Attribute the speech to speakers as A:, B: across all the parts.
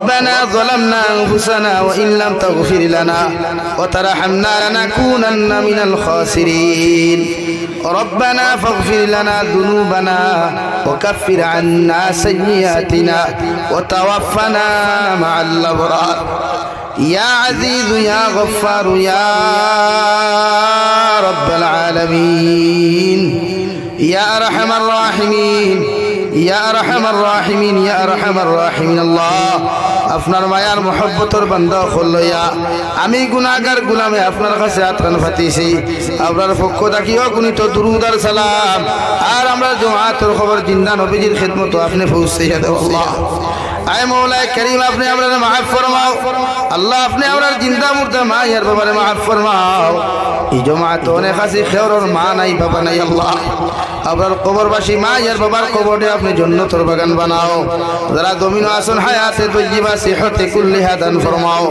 A: ربنا ظلمنا أنفسنا وإن لم تغفر لنا وترحمنا لنكونن من الخاسرين ربنا فاغفر لنا ذنوبنا وكفر عنا سيئاتنا وتوفنا مع الأبرار يا عزيز يا غفار يا رب العالمين يا أرحم الراحمين يا أرحم الراحمين يا أرحم الراحمين الله আপনার মায়ার মহব্বতের বান্দা হলয়া আমি গুনাহগার গোলামে আপনার কাছে আত্রান ফাতিছি আপনার পক্ষ থাকিও গুণিত দুরূদ আর সালাম আর আমরা জমাতের খবর জিন্দা নবীজির খিদমত আপনি পৌঁছাইয়া দাও আল্লাহ আয় মৌলা করিম আপনি আমাদের মাফ ফরমাও আল্লাহ আপনি আমাদের জিন্দা মুর্দা মায়ের বাবারে মাফ ফরমাও এই জমাত অনেক আছে খেওর মা নাই বাবা নাই আল্লাহ আপনার কবরবাসী মায়ের বাবার কবরে আপনি জান্নাতের বাগান বানাও যারা জমিন আসন হায়াতে তৈয়বা সিহতে কুল্লিহা দান ফরমাও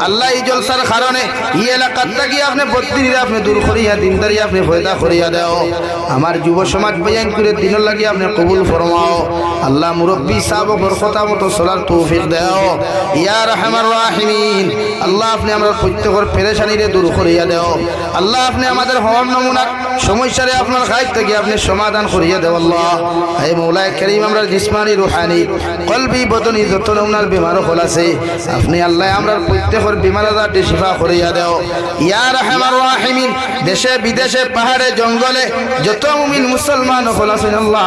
A: আল্লাহ এই জলসার কারণে এই এলাকাটা কি আপনি বত্রিরা আপনি দূর করিয়া দিনদারি আপনি পয়দা করিয়া দাও আমার যুব সমাজ বয়ান করে দিনের লাগি আপনি কবুল ফরমাও আল্লাহ মুরব্বী সাহাবর কথা মতো চলার তৌফিক দাও ইয়া রাহমার রাহিমিন আল্লাহ আপনি আমরা প্রত্যেকের পেরেশানিরে দূর করিয়া দাও আল্লাহ আপনি আমাদের হওয়ার নমুনা সমস্যারে আপনার খাইত থেকে আপনি সমাধান করিয়া দেও আল্লাহ হে মৌলা করিম আমরা জিসমানি রুহানি কলবি বদনি যত নমুনার বিমার হল আছে আপনি আল্লাহ আমরা প্রত্যেকের বিমার আজারটি শিফা করিয়া দেও ইয়া রাহমার রাহিমিন দেশে বিদেশে পাহাড়ে জঙ্গলে যত মুমিন মুসলমান হল আছেন আল্লাহ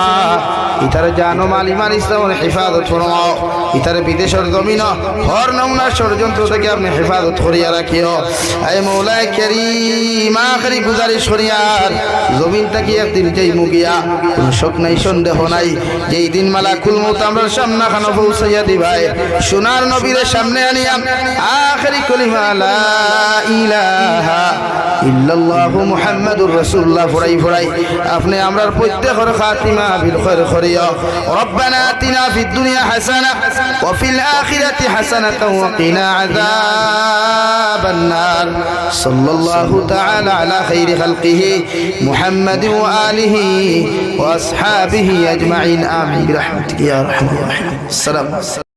A: ইতার জানো মাল ইমান ইসলামের হেফাজত ফরমাও ইতার বিদেশের জমিন হর নমুনার ষড়যন্ত্র থেকে আপনি হেফাজত করিয়া রাখিও হে মৌলা করিম আখরি গুজারিশ করিয়ার জমিন থাকি একদিন যেই মুগিয়া কোনো শোক নাই সন্দেহ নাই যেই দিন মালাকুল মউত আমরা সামনে খানো পৌঁছাইয়া দিবাই সোনার নবীর সামনে আনিয়া আখরি কলিমা লা ইলাহা ইল্লাল্লাহু মুহাম্মাদুর রাসূলুল্লাহ ফুরাই ফুরাই আপনি আমরার প্রত্যেকের খাতিমা বিল খায়র করিয়া রব্বানা আতিনা ফিদ দুনিয়া হাসানাহ ওয়া ফিল আখিরাতি হাসানাতাও ওয়া কিনা আযাবান নার সাল্লাল্লাহু তাআলা আলা খাইরি খালকিহি মুহাম্মাদ ওয়া আলিহি ওয়া আসহাবিহি আজমাইন আমিন বিরহমাতিকা ইয়া আরহামার রাহিমিন। আসসালামু